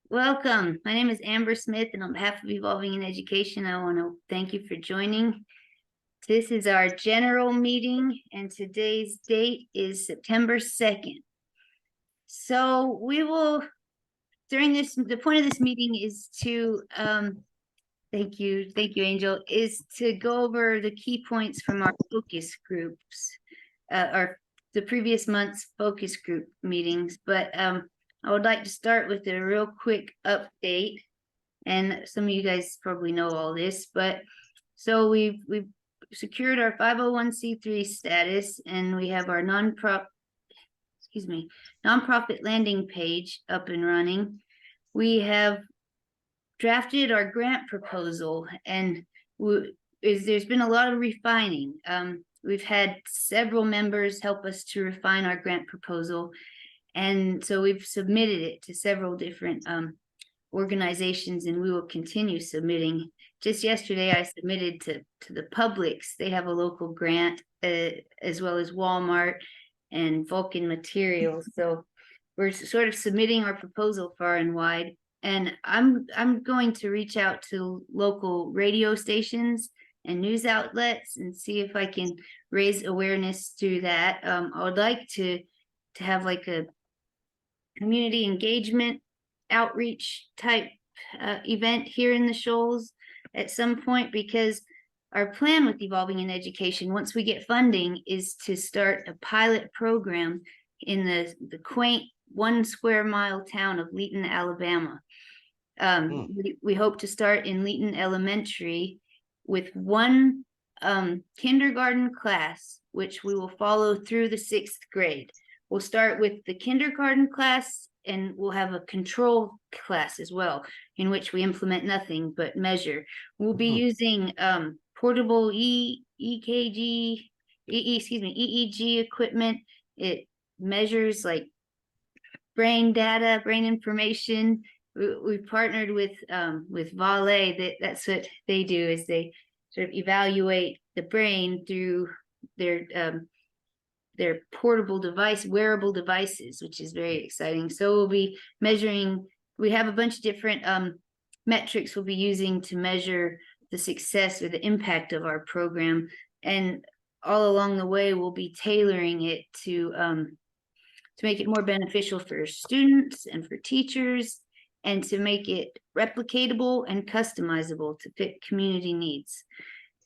Welcome. My name is Amber Smith, and on behalf of Evolving in Education, I want to thank you for joining. This is our general meeting, and today's date is September 2nd. So we will, during this, the point of this meeting is to, thank you, Angel, is to go over the key points from our focus groups, the previous month's focus group meetings, but I would like to start with a real quick update, and some of you guys probably know all this, but so we've secured our 501c3 status, and we have our nonprofit landing page up and running. We have drafted our grant proposal, and there's been a lot of refining. We've had several members help us to refine our grant proposal. And so we've submitted it to several different organizations, and we will continue submitting. Just yesterday, I submitted to the Publix. They have a local grant, as well as Walmart and Vulcan Materials. So we're sort of submitting our proposal far and wide. And I'm going to reach out to local radio stations and news outlets and see if I can raise awareness through that. I would like to have like a community engagement outreach type event here in the Shoals at some point, because our plan with Evolving in Education, once we get funding, is to start a pilot program in the quaint 1 square mile town of Leeton, Alabama. We hope to start in Leeton Elementary with one kindergarten class, which we will follow through the 6th grade. We'll start with the kindergarten class, and we'll have a control class as well, in which we implement nothing but measure. We'll be using portable EEG equipment. It measures like brain data, brain information. We've partnered with Vale. That's what they do, is they sort of evaluate the brain through their portable wearable devices, which is very exciting. So we'll be measuring, we have a bunch of different metrics we'll be using to measure the success or the impact of our program. And all along the way, we'll be tailoring it to make it more beneficial for students and for teachers, and to make it replicatable and customizable to fit community needs.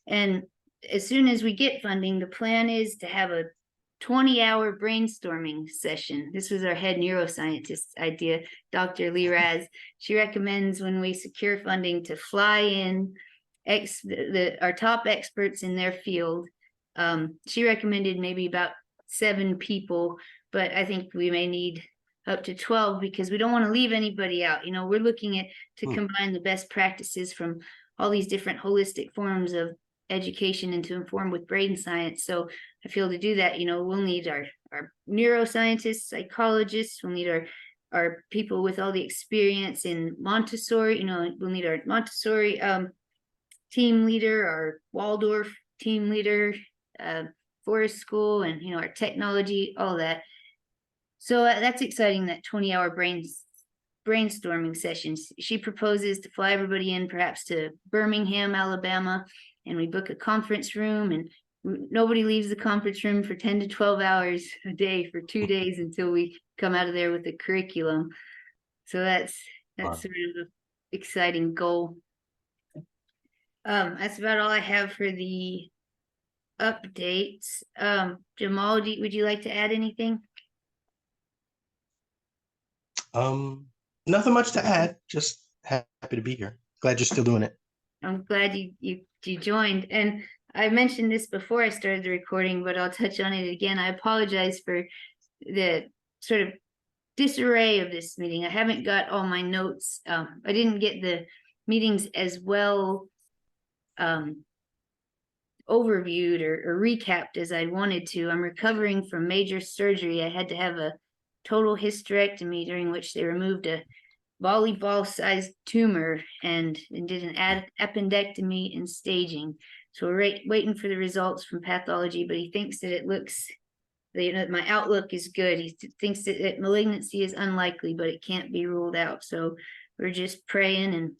And as soon as we get funding, the plan is to have a 20-hour brainstorming session. This was our head neuroscientist idea, Dr. Lee Raz. She recommends, when we secure funding, to fly in our top experts in their field. She recommended maybe about 7 people, but I think we may need up to 12, because we don't want to leave anybody out. We're looking to combine the best practices from all these different holistic forms of education and to inform with brain science. So I feel to do that, we'll need our neuroscientists, psychologists, we'll need our people with all the experience in Montessori, we'll need our Montessori team leader, our Waldorf team leader, Forest School, and our technology, all that. So that's exciting, that 20-hour brainstorming sessions. She proposes to fly everybody in perhaps to Birmingham, Alabama, and we book a conference room, and nobody leaves the conference room for 10 to 12 hours a day for 2 days until we come out of there with a curriculum. So that's sort of an exciting goal. That's about all I have for the updates. Jamal, would you like to add anything? Nothing much to add. Just happy to be here. Glad you're still doing it. I'm glad you joined. And I mentioned this before I started the recording, but I'll touch on it again. I apologize for the sort of disarray of this meeting. I haven't got all my notes. I didn't get the meetings as well overviewed or recapped as I wanted to. I'm recovering from major surgery. I had to have a total hysterectomy, during which they removed a volleyball-sized tumor and did an appendectomy and staging. So we're waiting for the results from pathology, but he thinks that it looks, my outlook is good. He thinks that malignancy is unlikely, but it can't be ruled out. So we're just praying and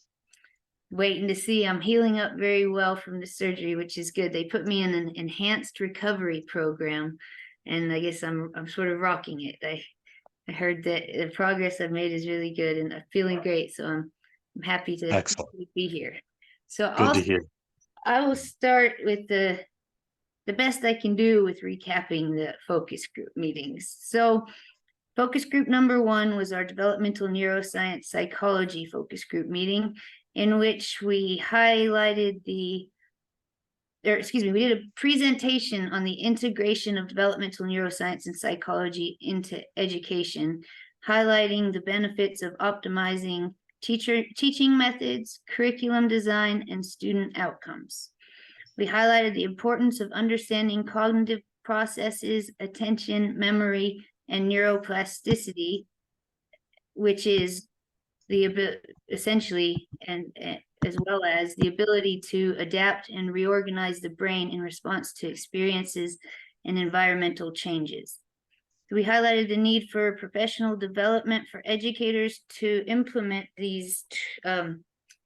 waiting to see. I'm healing up very well from the surgery, which is good. They put me in an enhanced recovery program, and I guess I'm sort of rocking it. I heard that the progress I've made is really good, and I'm feeling great. So I'm happy to Excellent. be here. So Good to hear. I will start with the best I can do with recapping the focus group meetings. So focus group number 1 was our developmental neuroscience psychology focus group meeting, in which we highlighted we did a presentation on the integration of developmental neuroscience and psychology into education, highlighting the benefits of optimizing teaching methods, curriculum design, and student outcomes. We highlighted the importance of understanding cognitive processes, attention, memory, and neuroplasticity, which is essentially, and as well as the ability to adapt and reorganize the brain in response to experiences and environmental changes. We highlighted the need for professional development for educators to implement these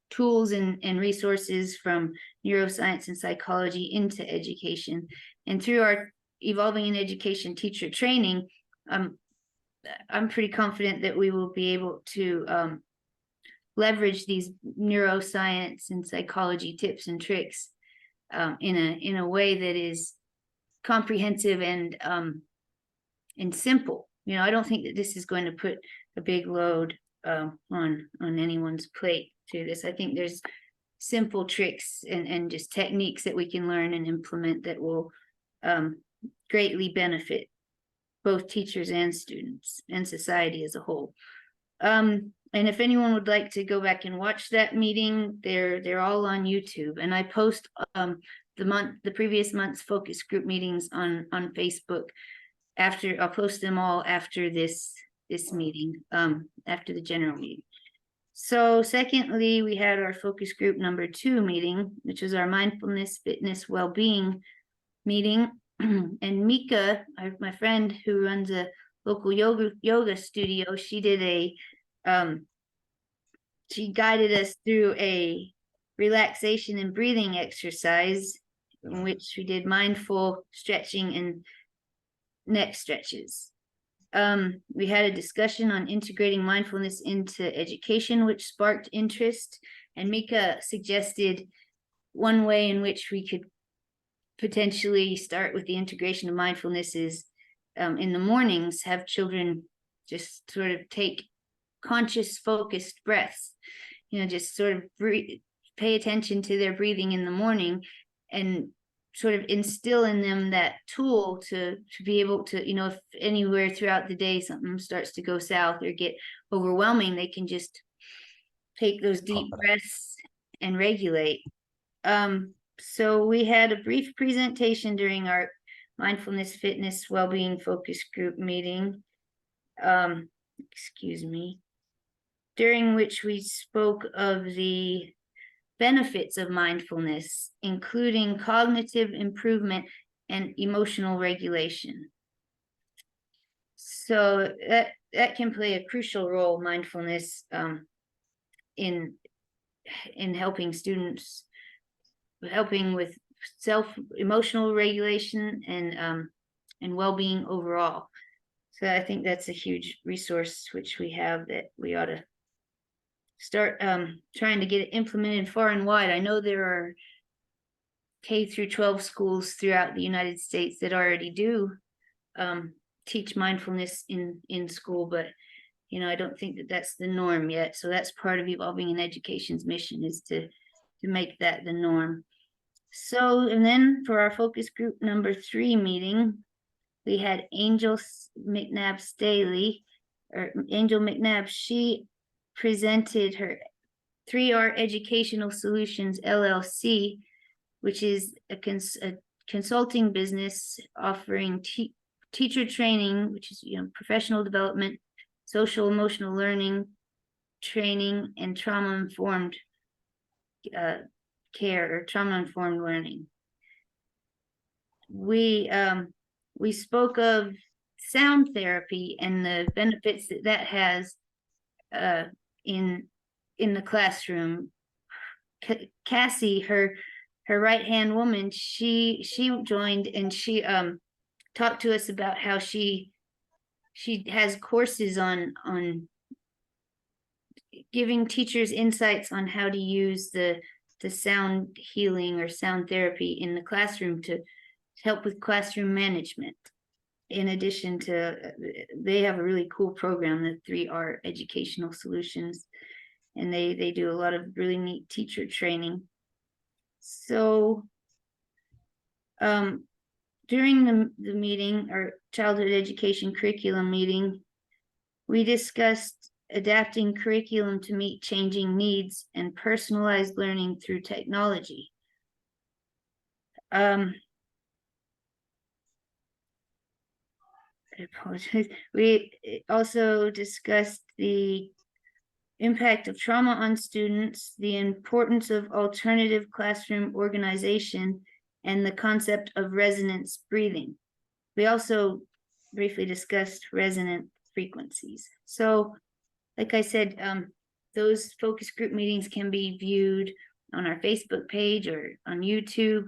tools and resources from neuroscience and psychology into education. And through our Evolving in Education teacher training, I'm pretty confident that we will be able to leverage these neuroscience and psychology tips and tricks in a way that is comprehensive and simple. I don't think that this is going to put a big load on anyone's plate through this. I think there's simple tricks and just techniques that we can learn and implement that will greatly benefit both teachers and students and society as a whole. And if anyone would like to go back and watch that meeting, they're all on YouTube. And I post the previous month's focus group meetings on Facebook. I'll post them all after this meeting, after the general meeting. So secondly, we had our focus group number 2 meeting, which was our mindfulness, fitness, well-being meeting. And Mika, my friend who runs a local yoga studio, she guided us through a relaxation and breathing exercise in which we did mindful stretching and neck stretches. We had a discussion on integrating mindfulness into education, which sparked interest. And Mika suggested one way in which we could potentially start with the integration of mindfulness is in the mornings, have children just sort of take conscious, focused breaths, just sort of pay attention to their breathing in the morning and sort of instill in them that tool to be able to, if anywhere throughout the day something starts to go south or get overwhelming, they can just take those deep breaths and regulate. So we had a brief presentation during our mindfulness, fitness, well-being focus group meeting, during which we spoke of the benefits of mindfulness, including cognitive improvement and emotional regulation. So that can play a crucial role, mindfulness, in helping students, helping with emotional regulation and well-being overall. So I think that's a huge resource which we have that we ought to start trying to get it implemented far and wide. I know there are K through 12 schools throughout the United States that already do teach mindfulness in school, but I don't think that that's the norm yet. So that's part of Evolving in Education's mission, is to make that the norm. So, and then for our focus group number 3 meeting, we had Angel McNabb Staley, or Angel McNabb. She presented her 3R Educational Solutions LLC, which is a consulting business offering teacher training, which is professional development, social emotional learning training, and trauma-informed care or trauma-informed learning. We spoke of sound therapy and the benefits that has in in the classroom. Cassie, her right-hand woman, she joined, and she talked to us about how she has courses on giving teachers insights on how to use the sound healing or sound therapy in the classroom to help with classroom management. In addition to, they have a really cool program, the 3R Educational Solutions, and they do a lot of really neat teacher training. So during the meeting, our childhood education curriculum meeting, we discussed adapting curriculum to meet changing needs and personalized learning through technology. I apologize. We also discussed the impact of trauma on students, the importance of alternative classroom organization, and the concept of resonance breathing. We also briefly discussed resonant frequencies. So, like I said, those focus group meetings can be viewed on our Facebook page or on YouTube.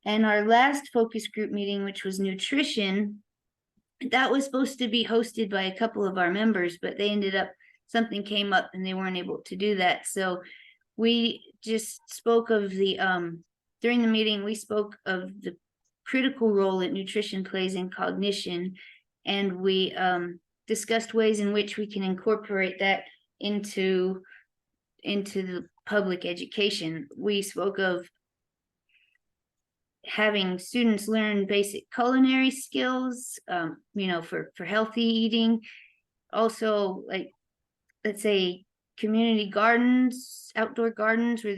And our last focus group meeting, which was nutrition, that was supposed to be hosted by a couple of our members, but they ended up, something came up and they weren't able to do that. So we just spoke of the, during the meeting, we spoke of the critical role that nutrition plays in cognition. And we discussed ways in which we can incorporate that into the public education. We spoke of having students learn basic culinary skills, for healthy eating. Also, like, let's say community gardens, outdoor gardens where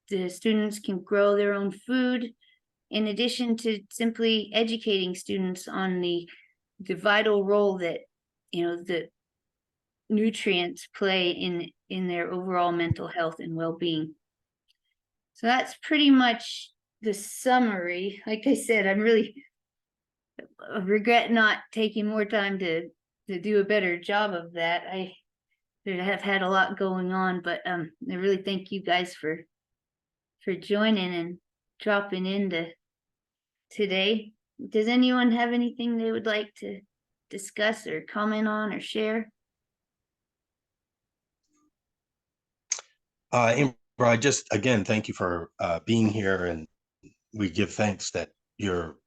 the students can grow their own food, in addition to simply educating students on the vital role that, the nutrients play in their overall mental health and well-being. So that's pretty much the summary. Like I said, I'm really regret not taking more time to do a better job of that. I have had a lot going on, but I really thank you guys for joining and dropping in today. Does anyone have anything they would like to discuss or comment on or share? Amber, I just, again, thank you for being here, and we give thanks that your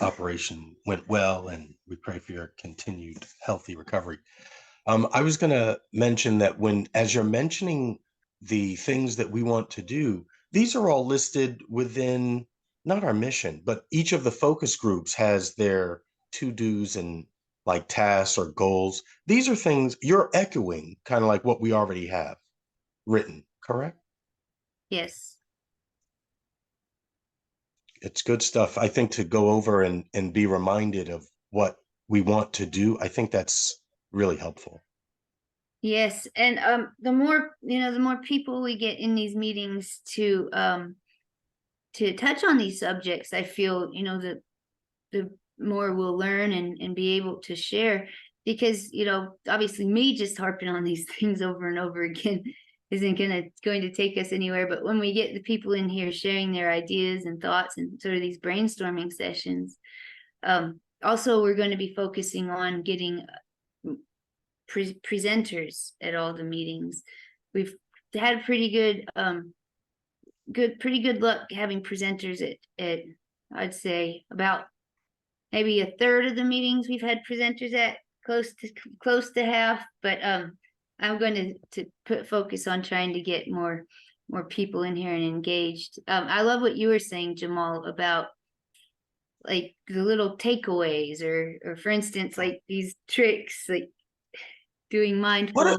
operation went well, and we pray for your continued healthy recovery. I was going to mention that as you're mentioning the things that we want to do, these are all listed within, not our mission, but each of the focus groups has their to-dos and like tasks or goals. These are things you're echoing, kind of like what we already have written, correct? Yes. It's good stuff. I think to go over and be reminded of what we want to do, I think that's really helpful. Yes, and the more people we get in these meetings to touch on these subjects, I feel, the more we'll learn and be able to share, because, obviously me just harping on these things over and over again isn't going to take us anywhere. But when we get the people in here sharing their ideas and thoughts and sort of these brainstorming sessions, also we're going to be focusing on getting presenters at all the meetings. We've had pretty good luck having presenters at I'd say about maybe a third of the meetings we've had presenters at, close to half. But I'm going to put focus on trying to get more people in here and engaged. I love what you were saying, Jamal, about like the little takeaways, or for instance, like these tricks, like doing mindful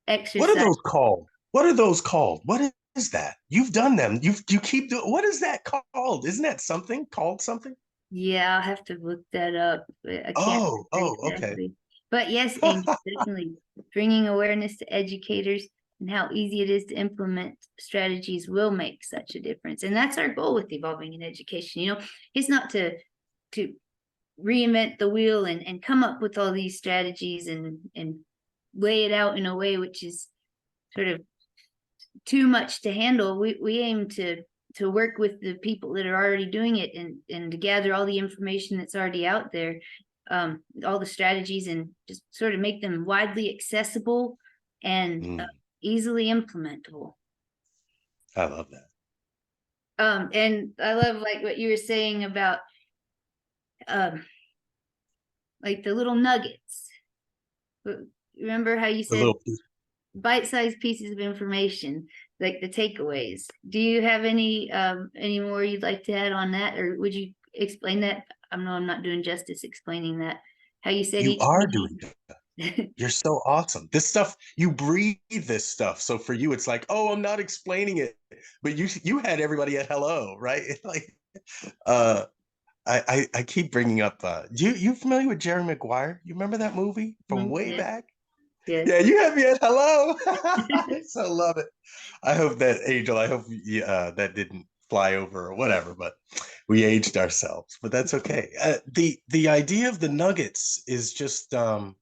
exercise. What are those called? What are those called? What is that? You've done them. You keep doing. What is that called? Isn't that something called something? Yeah, I'll have to look that up. I can't Okay. exactly. But yes, Amy, definitely bringing awareness to educators and how easy it is to implement strategies will make such a difference. And that's our goal with evolving in education. It's not to reinvent the wheel and come up with all these strategies and lay it out in a way which is sort of too much to handle. We aim to work with the people that are already doing it and to gather all the information that's already out there, all the strategies, and just sort of make them widely accessible and easily implementable. I love that. And I love like what you were saying about like the little nuggets. Remember how you said bite-sized pieces of information, like the takeaways? Do you have any more you'd like to add on that, or would you explain that? I know I'm not doing justice explaining that. How you said You are doing that. You're so awesome. This stuff, you breathe this stuff. So for you, it's like, oh, I'm not explaining it, but you had everybody at hello, right? Like, I keep bringing up. You familiar with Jerry Maguire? You remember that movie from way Yes. back? Yes. Yeah, you had me at hello. I so love it. I hope that Angel. I hope that didn't fly over or whatever. But we aged ourselves. But that's okay. The idea of the nuggets is just how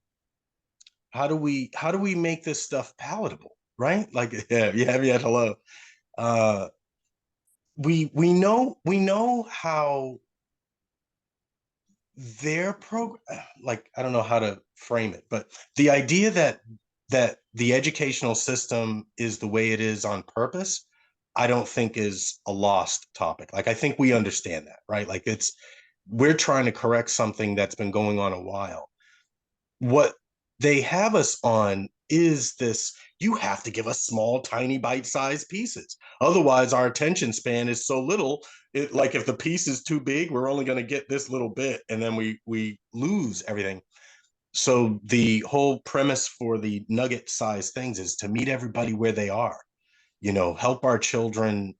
do we make this stuff palatable, right? Like, yeah, you have me at hello. We know how their program, like, I don't know how to frame it, but the idea that the educational system is the way it is on purpose, I don't think is a lost topic. Like, I think we understand that, right? Like, we're trying to correct something that's been going on a while. What they have us on is this: you have to give us small, tiny, bite-sized pieces. Otherwise, our attention span is so little. Like, if the piece is too big, we're only going to get this little bit, and then we lose everything. So the whole premise for the nugget-sized things is to meet everybody where they are. Help our children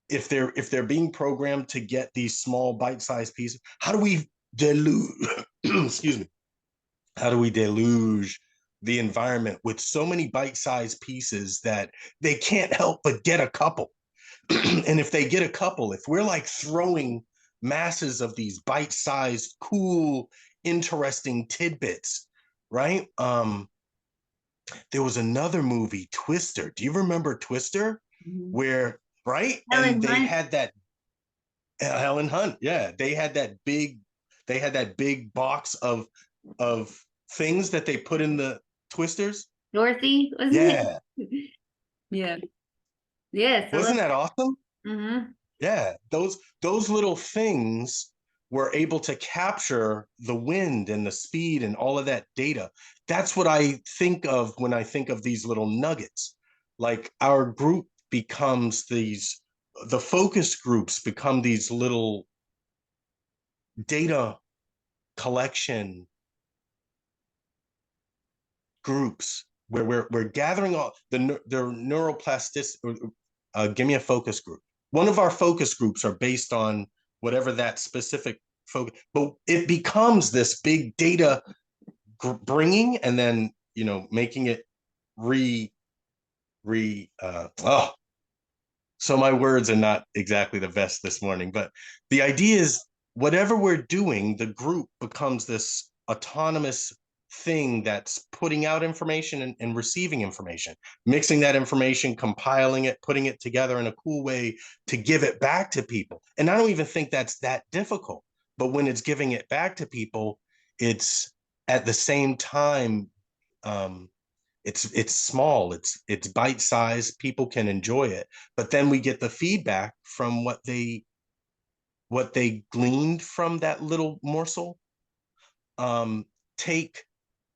if they're being programmed to get these small, bite-sized pieces. How do we dilute? Excuse me. How do we deluge the environment with so many bite-sized pieces that they can't help but get a couple? And if they get a couple, if we're like throwing masses of these bite-sized, cool, interesting tidbits, right? There was another movie, Twister. Do you remember Twister? Where, right? And they had that Helen Hunt. Yeah, they had that big box of things that they put in the twisters. Dorothy, wasn't Yeah. it? Yeah. Yes. Wasn't that awesome? Mm-hmm. Yeah, those little things were able to capture the wind and the speed and all of that data. That's what I think of when I think of these little nuggets. Like, our group becomes the focus groups become these little data collection groups where we're gathering all the neuroplasticity. Give me a focus group. One of our focus groups are based on whatever that specific focus, but it becomes this big data bringing, and then making it oh, so my words are not exactly the best this morning, but the idea is, whatever we're doing, the group becomes this autonomous thing that's putting out information and receiving information, mixing that information, compiling it, putting it together in a cool way to give it back to people. And I don't even think that's that difficult. But when it's giving it back to people, it's at the same time, it's small, it's bite-sized, people can enjoy it, but then we get the feedback from what they gleaned from that little morsel. Take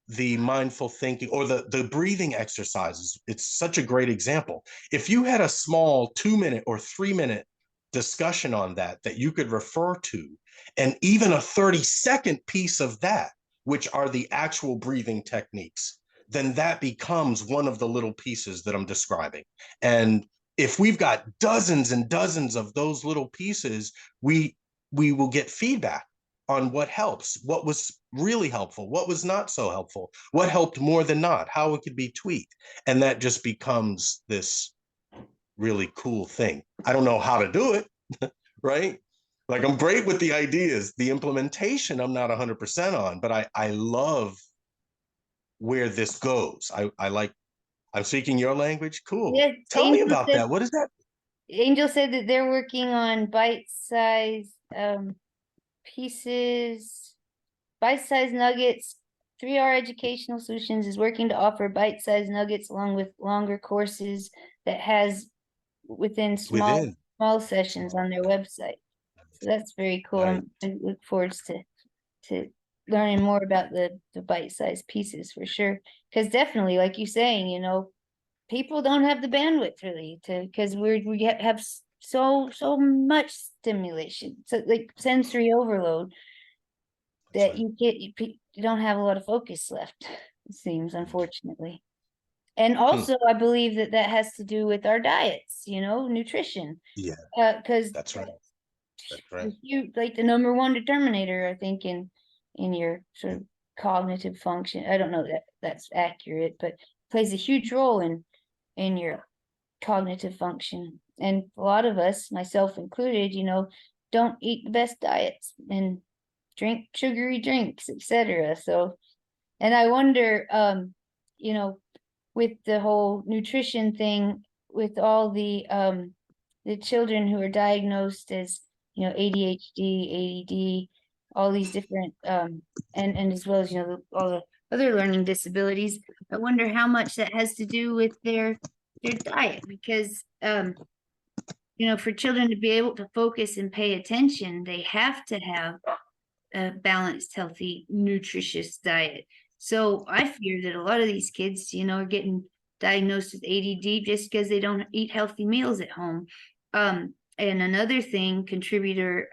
the mindful thinking or the breathing exercises. It's such a great example. If you had a small 2-minute or 3-minute discussion on that you could refer to, and even a 30-second piece of that, which are the actual breathing techniques, then that becomes one of the little pieces that I'm describing. And if we've got dozens and dozens of those little pieces, we will get feedback on what helps, what was really helpful, what was not so helpful, what helped more than not, how it could be tweaked. And that just becomes this really cool thing. I don't know how to do it, right? Like, I'm great with the ideas. The implementation, I'm not 100% on, but I love where this goes. I like I'm speaking your language. Cool. Yes, Tell me about that. What is that? Angel said that they're working on bite-sized pieces, bite-sized nuggets. 3R Educational Solutions is working to offer bite-sized nuggets along with longer courses that has within Within. small sessions on their website. So that's very cool. Right. I look forward to learning more about the bite-sized pieces for sure. Because definitely, like you're saying, you know, people don't have the bandwidth really to, because we have so much stimulation, so like sensory overload, That's that right. you don't have a lot of focus left, it seems, unfortunately. And Hmm. also I believe that that has to do with our diets, you know, nutrition, Yeah, because that's right. That's right. you like the number one determinator, I think, in your sort of cognitive function. I don't know that that's accurate, but plays a huge role in your cognitive function. And a lot of us, myself included, you know, don't eat the best diets and drink sugary drinks, etc. So, and I wonder, you know, with the whole nutrition thing, with all the children who are diagnosed as, you know, ADHD, ADD, all these different and as well as, you know, all the other learning disabilities. I wonder how much that has to do with their diet, because you know, for children to be able to focus and pay attention, they have to have a balanced, healthy, nutritious diet. So I fear that a lot of these kids, you know, are getting diagnosed with ADD just because they don't eat healthy meals at home. And another thing, contributor,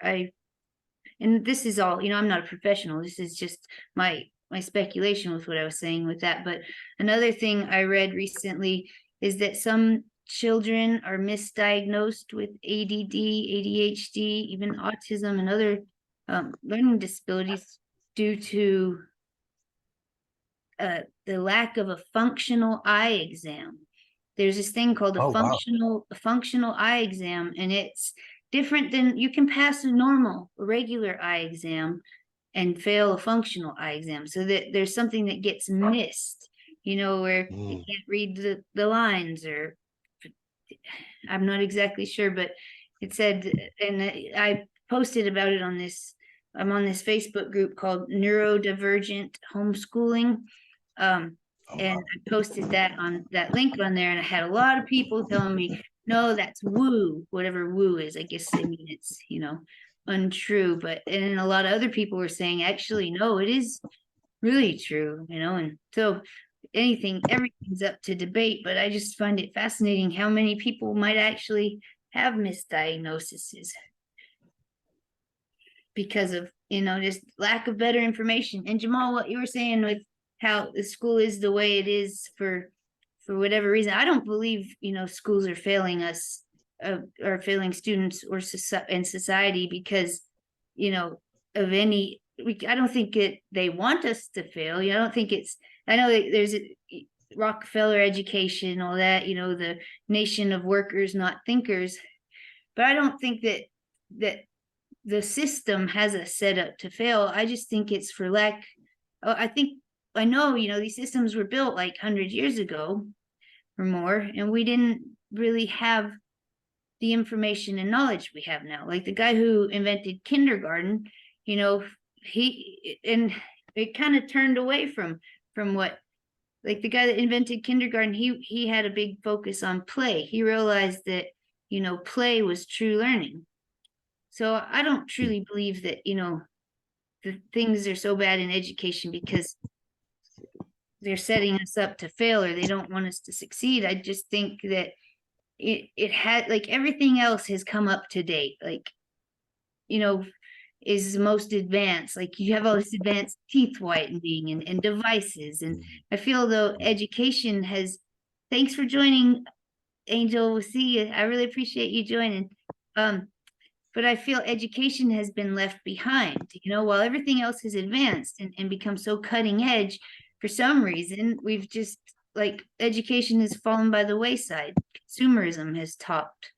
and this is all, you know, I'm not a professional. This is just my speculation with what I was saying with that. But another thing I read recently is that some children are misdiagnosed with ADD, ADHD, even autism and other learning disabilities due to the lack of a functional eye exam. There's this thing called Oh, wow. a functional eye exam, and it's different than, you can pass a normal, regular eye exam and fail a functional eye exam. So that there's something that gets missed, you know, where they Mm. can't read the lines, or I'm not exactly sure, but it said, and I posted about it on this, I'm on this Facebook group called Neurodivergent Homeschooling. Um, Oh, and wow. I posted that on that link on there, and I had a lot of people telling me, no, that's woo, whatever woo is. I guess they mean it's, you know, untrue. But and a lot of other people were saying, actually, no, it is really true, you know. And so everything's up to debate, but I just find it fascinating how many people might actually have misdiagnoses because of, you know, just lack of better information. And Jamal, what you were saying with how the school is the way it is for whatever reason, I don't believe, you know, schools are failing us, or failing students or in society because, you know, of any, I don't think they want us to fail. You know, I don't think it's, I know that there's a Rockefeller education, all that, you know, the nation of workers, not thinkers. But I don't think that the system has us set up to fail. I just think it's for lack. I think, I know, you know, these systems were built like 100 years ago or more, and we didn't really have the information and knowledge we have now. Like the guy who invented kindergarten, you know, and it kind of turned away from what, like the guy that invented kindergarten, he had a big focus on play. He realized that, you know, play was true learning. So I don't truly believe that, you know, the things are so bad in education because they're setting us up to fail or they don't want us to succeed. I just think that it had, like, everything else has come up to date, like, you know, is most advanced. Like you have all this advanced teeth whitening and devices. And Mm. I feel though education has, thanks for joining, Angel. We'll see you. I really appreciate you joining. But I feel education has been left behind, you know, while everything else has advanced and become so cutting edge. For some reason, we've just, like, education has fallen by the wayside. Consumerism has topped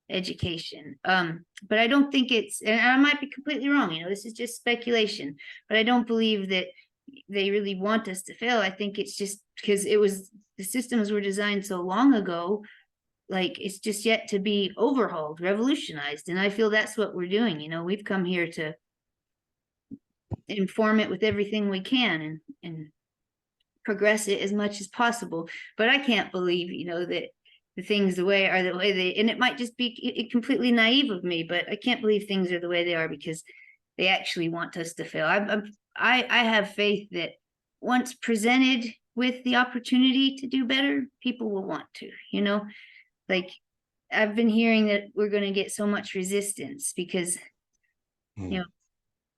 education. But I don't think it's, and I might be completely wrong, you know, this is just speculation, but I don't believe that they really want us to fail. I think it's just because the systems were designed so long ago, like it's just yet to be overhauled, revolutionized. And I feel that's what we're doing. We've come here to inform it with everything we can and progress it as much as possible. But I can't believe, that the things the way they, and it might just be completely naive of me, but I can't believe things are the way they are because they actually want us to fail. I have faith that once presented with the opportunity to do better, people will want to, like I've been hearing that we're going to get so much resistance because,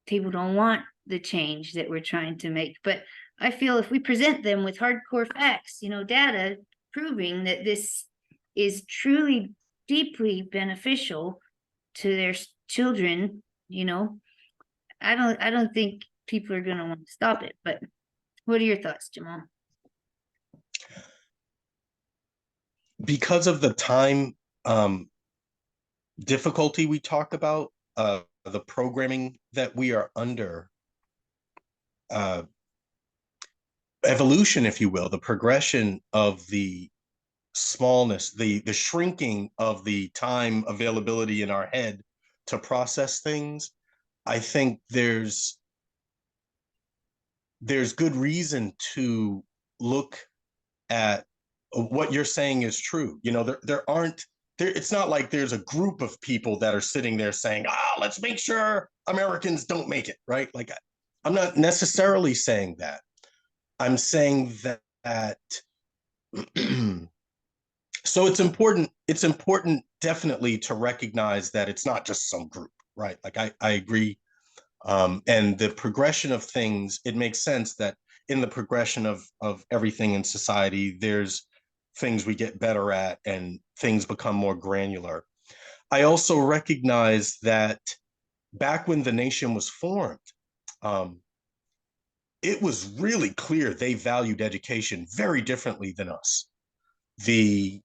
people don't want the change that we're trying to make. But I feel if we present them with hardcore facts, data proving that this is truly deeply beneficial to their children, I don't think people are going to want to stop it. But what are your thoughts, Jamal? Because of the time difficulty we talk about, the programming that we are under, evolution, if you will, the progression of the smallness, the shrinking of the time availability in our head to process things, I think there's good reason to look at what you're saying is true. It's not like there's a group of people that are sitting there saying, let's make sure Americans don't make it, right? Like, I'm not necessarily saying that. I'm saying that so it's important definitely to recognize that it's not just some group, right? Like I agree. And the progression of things, it makes sense that in the progression of everything in society, there's things we get better at and things become more granular. I also recognize that back when the nation was formed, it was really clear they valued education very differently than us. The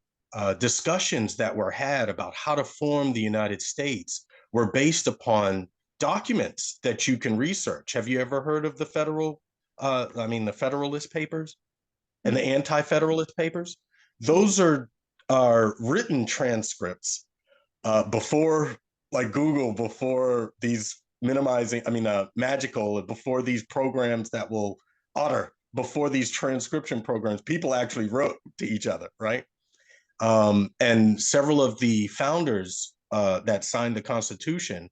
discussions that were had about how to form the United States were based upon documents that you can research. Have you ever heard of the the Federalist Papers and the Anti-Federalist Papers? Those are written transcripts before, like Google, before these magical, before these programs that will utter, before these transcription programs, people actually wrote to each other, right? And several of the founders that signed the Constitution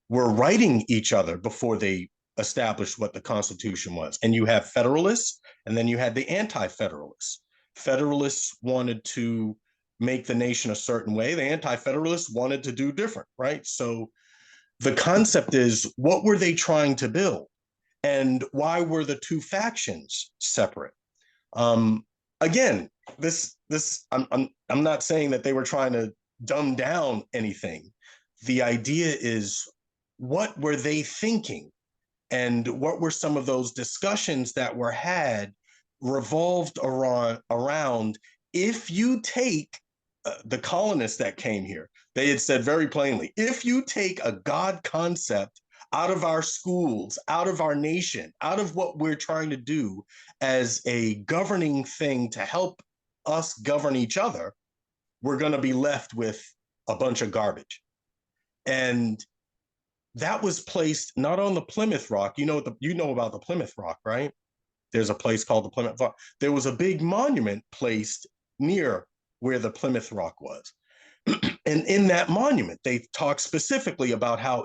were writing each other before they established what the Constitution was. And you have Federalists, and then you had the Anti-Federalists. Federalists wanted to make the nation a certain way. The Anti-Federalists wanted to do different, right? So the concept is, what were they trying to build? And why were the two factions separate? Again, I'm not saying that they were trying to dumb down anything. The idea is, what were they thinking? And what were some of those discussions that were had revolved around if you take the colonists that came here, they had said very plainly, if you take a God concept out of our schools, out of our nation, out of what we're trying to do as a governing thing to help us govern each other, we're going to be left with a bunch of garbage. And that was placed not on the Plymouth Rock. You know about the Plymouth Rock, right? There's a place called the Plymouth Rock. There was a big monument placed near where the Plymouth Rock was. And in that monument, they talk specifically about how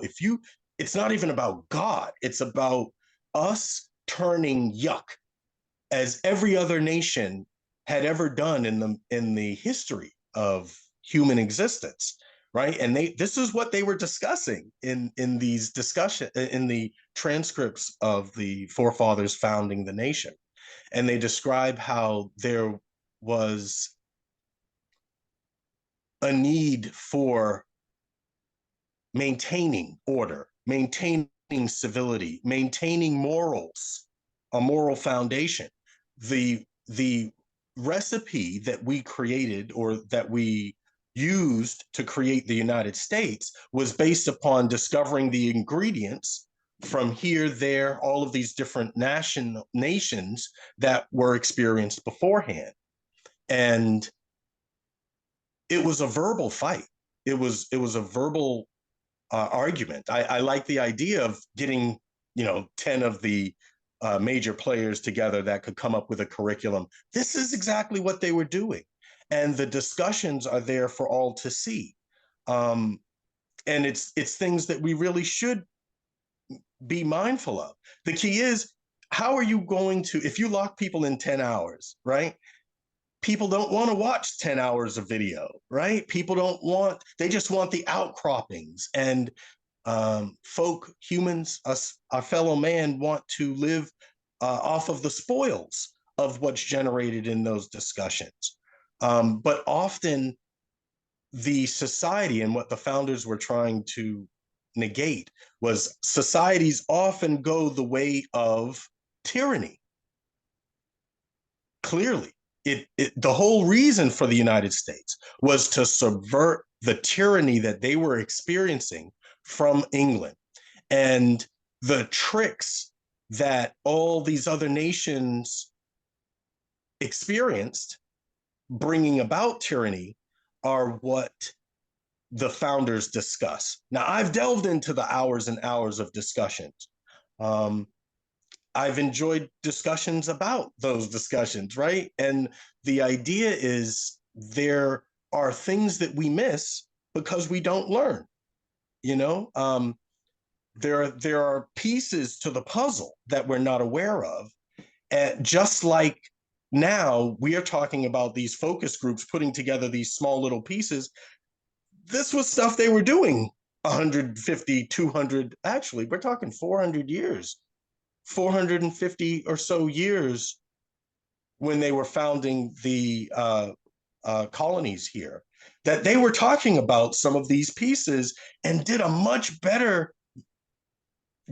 it's not even about God, it's about us turning yuck, as every other nation had ever done in the history of human existence, right? And this is what they were discussing in these discussions, in the transcripts of the forefathers founding the nation. And they describe how there was a need for maintaining order, maintaining civility, maintaining morals, a moral foundation. The recipe that we created, or that we used to create the United States, was based upon discovering the ingredients from here, there, all of these different nations that were experienced beforehand. And it was a verbal fight. It was a verbal argument. I like the idea of getting 10 of the major players together that could come up with a curriculum. This is exactly what they were doing, and the discussions are there for all to see. Um, and it's things that we really should be mindful of. The key is, how are you going to, if you lock people in 10 hours, right? People don't want to watch 10 hours of video, right? People don't want, they just want the outcroppings. And humans, us, our fellow man, want to live off of the spoils of what's generated in those discussions. But often the society, and what the founders were trying to negate, was societies often go the way of tyranny. Clearly, the whole reason for the United States was to subvert the tyranny that they were experiencing from England. And the tricks that all these other nations experienced bringing about tyranny are what the founders discuss. Now, I've delved into the hours and hours of discussions. I've enjoyed discussions about those discussions, right? And the idea is, there are things that we miss because we don't learn. You know, there are pieces to the puzzle that we're not aware of. And just like now we are talking about these focus groups putting together these small little pieces, this was stuff they were doing 150, 200, actually, we're talking 400 years, 450 or so years when they were founding the colonies here, that they were talking about some of these pieces and did a much better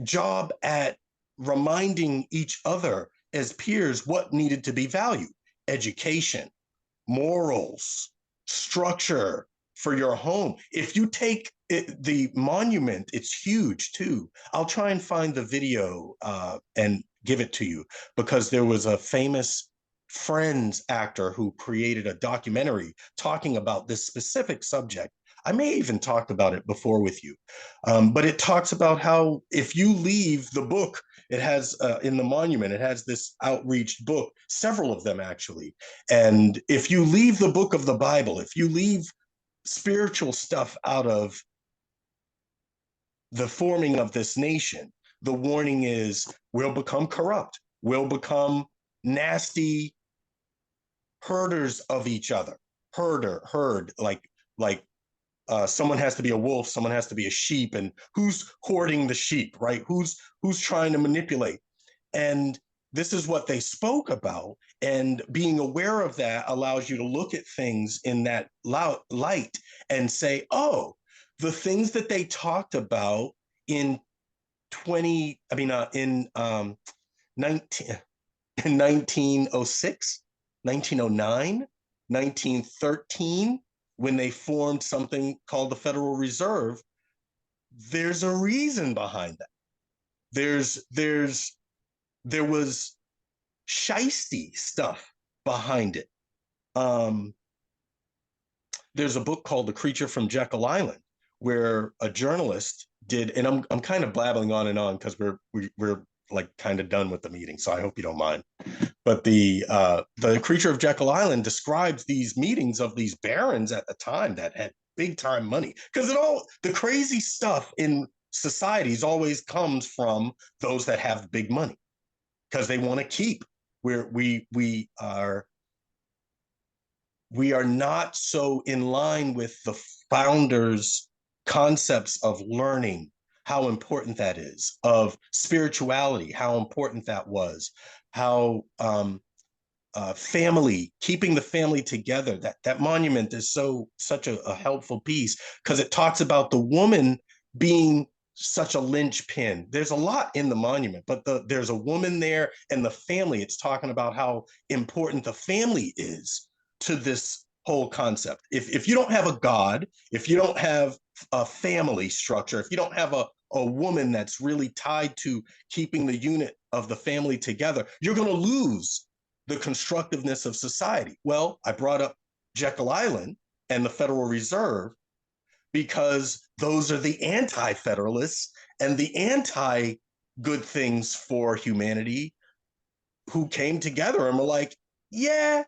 job at reminding each other as peers what needed to be valued: education, morals, structure for your home. If you take the monument, it's huge too. I'll try and find the video and give it to you, because there was a famous Friends actor who created a documentary talking about this specific subject. I may even talked about it before with you, but it talks about how if you leave the book, it has in the monument, it has this outreached book, several of them actually. And if you leave the book of the Bible, if you leave spiritual stuff out of the forming of this nation, the warning is, we'll become corrupt, we'll become nasty herders of each other. Herd, like someone has to be a wolf, someone has to be a sheep, and who's hoarding the sheep, right? Who's trying to manipulate? And this is what they spoke about. And being aware of that allows you to look at things in that light and say, oh, the things that they talked about in 19, in 1906, 1909, 1913, when they formed something called the Federal Reserve, there's a reason behind that. There was shisty stuff behind it. There's a book called The Creature from Jekyll Island, where a journalist did, and I'm kind of blabbling on and on because we're like kind of done with the meeting, so I hope you don't mind. But the Creature of Jekyll Island describes these meetings of these barons at the time that had big time money, because the crazy stuff in societies always comes from those that have big money, because they want to keep. We are not so in line with the founders' concepts of learning, how important that is, of spirituality, how important that was, how family, keeping the family together. That monument is such a helpful piece, because it talks about the woman being such a linchpin. There's a lot in the monument, but there's a woman there, and the family. It's talking about how important the family is to this whole concept. If you don't have a God, if you don't have a family structure, if you don't have a woman that's really tied to keeping the unit of the family together, you're going to lose the constructiveness of society. Well, I brought up Jekyll Island and the Federal Reserve because those are the anti-federalists and the anti-good things for humanity who came together and were like, yeah,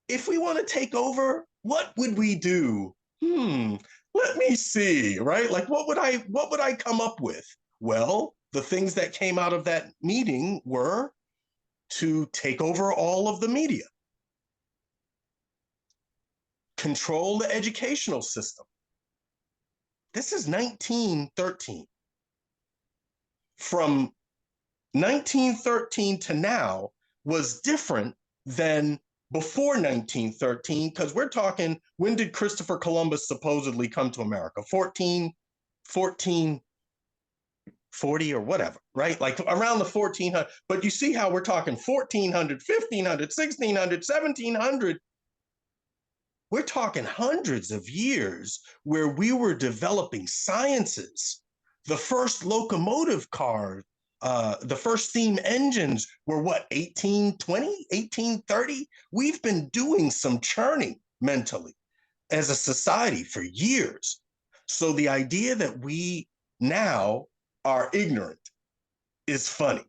if we want to take over, what would we do? Let me see, right? Like what would I come up with? Well, the things that came out of that meeting were to take over all of the media, control the educational system. This is 1913. From 1913 to now was different than before 1913, because we're talking, when did Christopher Columbus supposedly come to America? 1440 or whatever, right? Like around the 1400. But you see how we're talking 1400, 1500, 1600, 1700. We're talking hundreds of years where we were developing sciences. The first locomotive car, the first steam engines were what, 1820, 1830? We've been doing some churning mentally as a society for years. So the idea that we now are ignorant is funny,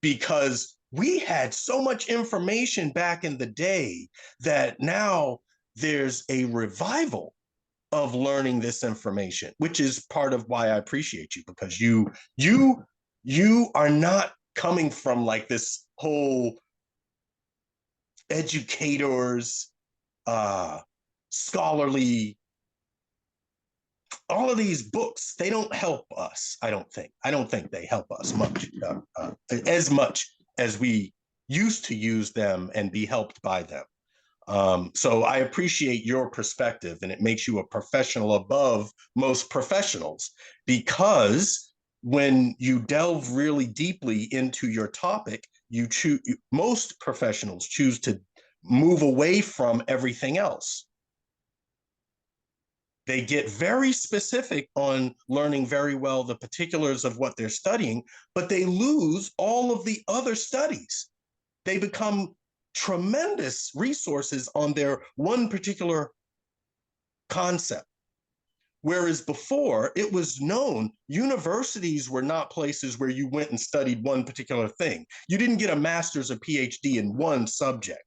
because we had so much information back in the day that now there's a revival of learning this information, which is part of why I appreciate you, because you are not coming from like this whole educators, scholarly, all of these books, they don't help us. I don't think they help us much, as much as we used to use them and be helped by them. So I appreciate your perspective, and it makes you a professional above most professionals, because when you delve really deeply into your topic, most professionals choose to move away from everything else. They get very specific on learning very well the particulars of what they're studying, but they lose all of the other studies. They become tremendous resources on their one particular concept. Whereas before, it was known universities were not places where you went and studied one particular thing. You didn't get a master's or PhD in one subject.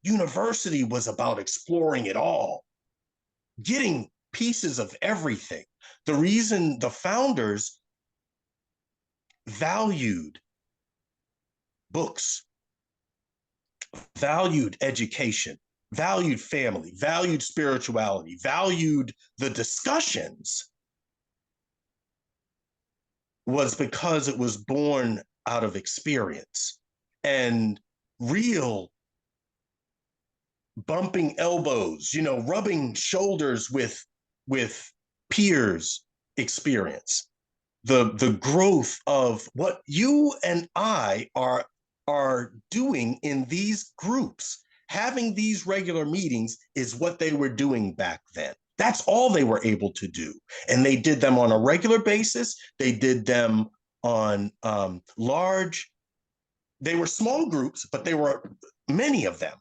University was about exploring it all, getting pieces of everything. The reason the founders valued books, valued education, valued family, valued spirituality, valued the discussions, was because it was born out of experience and real bumping elbows, rubbing shoulders with peers experience. The growth of what you and I are doing in these groups, having these regular meetings, is what they were doing back then. That's all they were able to do. And they did them on a regular basis. They did them on they were small groups, but they were many of them,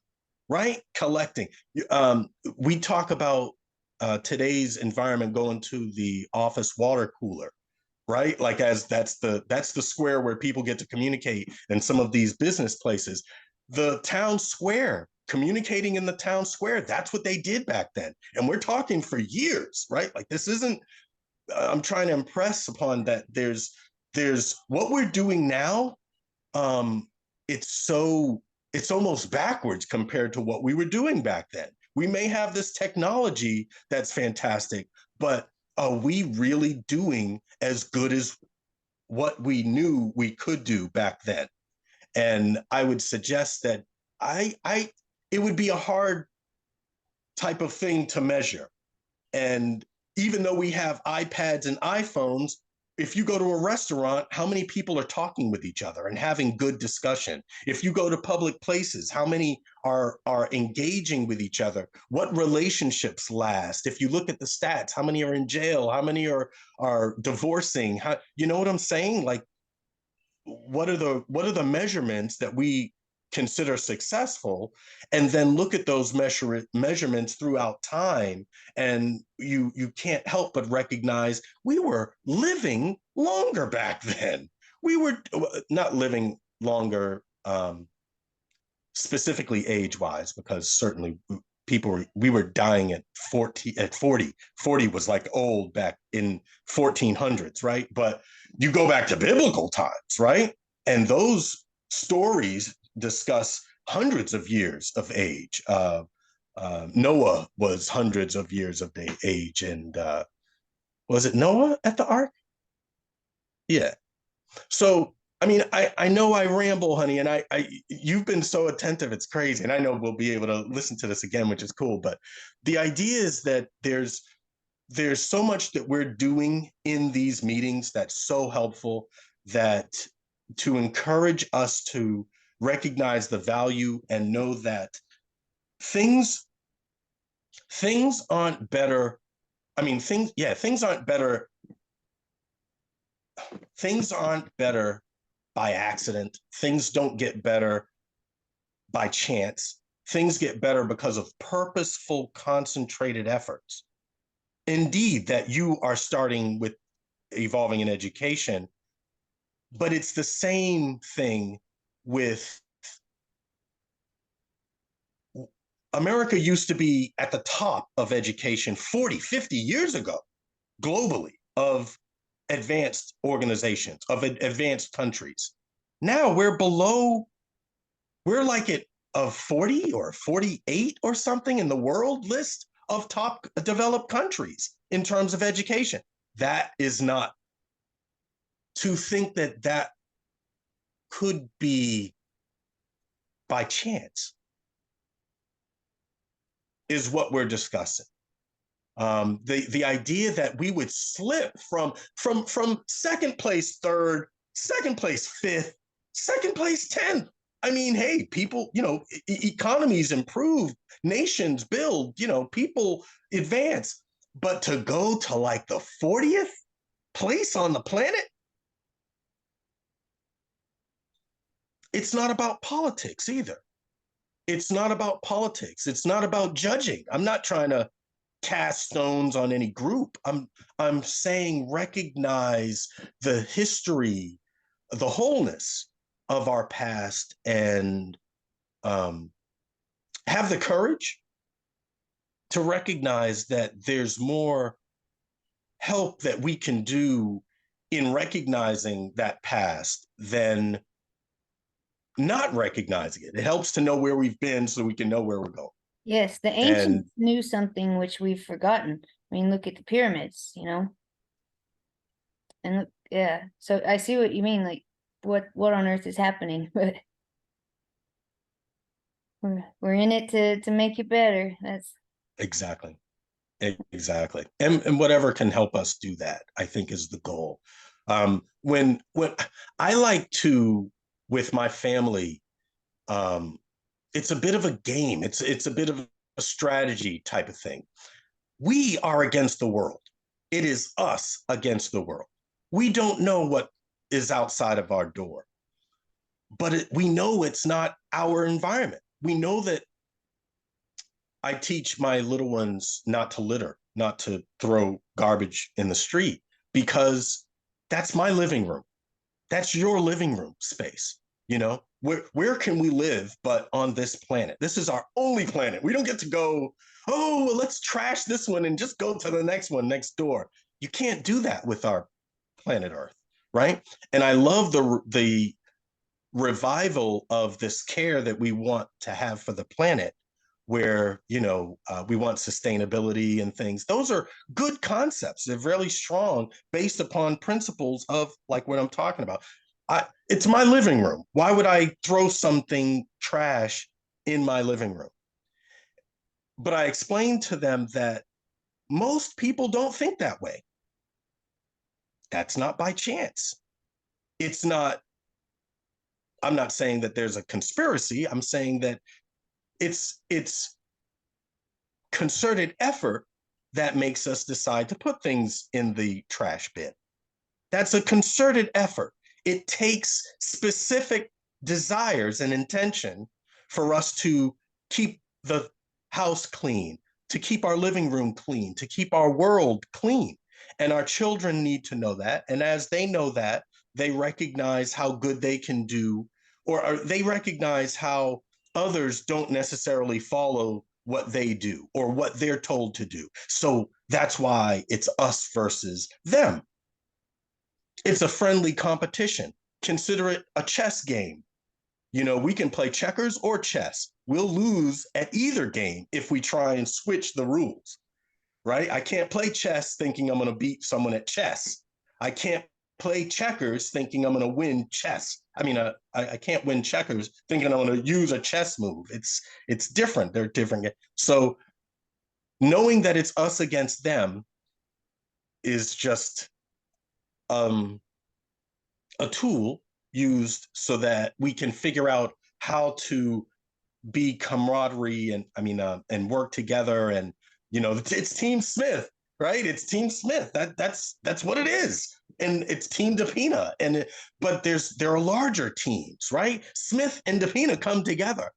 right? Collecting. We talk about today's environment going to the office water cooler, right? Like, as that's the square where people get to communicate in some of these business places. The town square, communicating in the town square, that's what they did back then. And we're talking for years, right? Like, this isn't, I'm trying to impress upon that there's what we're doing now. It's almost backwards compared to what we were doing back then. We may have this technology that's fantastic, but are we really doing as good as what we knew we could do back then? And I would suggest that it would be a hard type of thing to measure. And even though we have iPads and iPhones, if you go to a restaurant, how many people are talking with each other and having good discussion? If you go to public places, how many are engaging with each other? What relationships last? If you look at the stats, how many are in jail? How many are divorcing? How, you know what I'm saying? Like, what are the measurements that we consider successful, and then look at those measurements throughout time, and you can't help but recognize we were living longer back then. We were not living longer, specifically age wise, because certainly we were dying at 40 was like old back in 1400s, right? But you go back to biblical times, right? And those stories discuss hundreds of years of age. Noah was hundreds of years of age, and was it Noah at the ark? Yeah. So, I mean, I know I ramble, honey, and you've been so attentive, it's crazy. And I know we'll be able to listen to this again, which is cool. But the idea is that there's so much that we're doing in these meetings that's so helpful, that to encourage us to recognize the value and know that things things aren't better. I mean, things aren't better. Things aren't better by accident. Things don't get better by chance. Things get better because of purposeful, concentrated efforts. Indeed, that you are starting with evolving in education, but it's the same thing with America. Used to be at the top of education 40, 50 years ago, globally, of advanced organizations, of advanced countries. Now we're like at of 40 or 48 or something in the world list of top developed countries in terms of education. That is not, to think that that could be by chance is what we're discussing. The idea that we would slip from second place third, second place fifth, second place 10th. I mean, hey, people, economies improve, nations build, people advance. But to go to like the 40th place on the planet, it's not about politics either. It's not about politics. It's not about judging. I'm not trying to cast stones on any group. I'm saying recognize the history, the wholeness of our past, and have the courage to recognize that there's more help that we can do in recognizing that past than not recognizing it. It helps to know where we've been so we can know where we're going. Yes, the And ancients knew something which we've forgotten. I mean, look at the pyramids, and look, yeah. So I see what you mean, like what on earth is happening, but we're in it to make it better. That's exactly. Exactly. And whatever can help us do that, I think, is the goal. When I like to, with my family, it's a bit of a game. It's a bit of a strategy type of thing. We are against the world. It is us against the world. We don't know what is outside of our door, but we know it's not our environment. We know that I teach my little ones not to litter, not to throw garbage in the street, because that's my living room. That's your living room space. Where can we live but on this planet? This is our only planet. We don't get to go, oh, well, let's trash this one and just go to the next one next door. You can't do that with our planet Earth, right? And I love the revival of this care that we want to have for the planet, where we want sustainability and things. Those are good concepts. They're really strong, based upon principles of like what I'm talking about. It's my living room. Why would I throw something trash in my living room? But I explained to them that most people don't think that way. That's not by chance. It's not, I'm not saying that there's a conspiracy. I'm saying that it's concerted effort that makes us decide to put things in the trash bin. That's a concerted effort. It takes specific desires and intention for us to keep the house clean, to keep our living room clean, to keep our world clean. And our children need to know that. And as they know that, they recognize how good they can do, or they recognize how others don't necessarily follow what they do or what they're told to do. So that's why it's us versus them. It's a friendly competition. Consider it a chess game. You know, we can play checkers or chess. We'll lose at either game if we try and switch the rules, right? I can't play chess thinking I'm going to beat someone at chess. I can't play checkers thinking I'm going to win chess. I mean, I can't win checkers thinking I'm going to use a chess move. It's different. They're different. So knowing that it's us against them is just a tool used so that we can figure out how to be camaraderie and work together. And it's Team Smith, right? It's Team Smith. That's what it is. And it's Team DePina. But there are larger teams, right? Smith and DePina come together.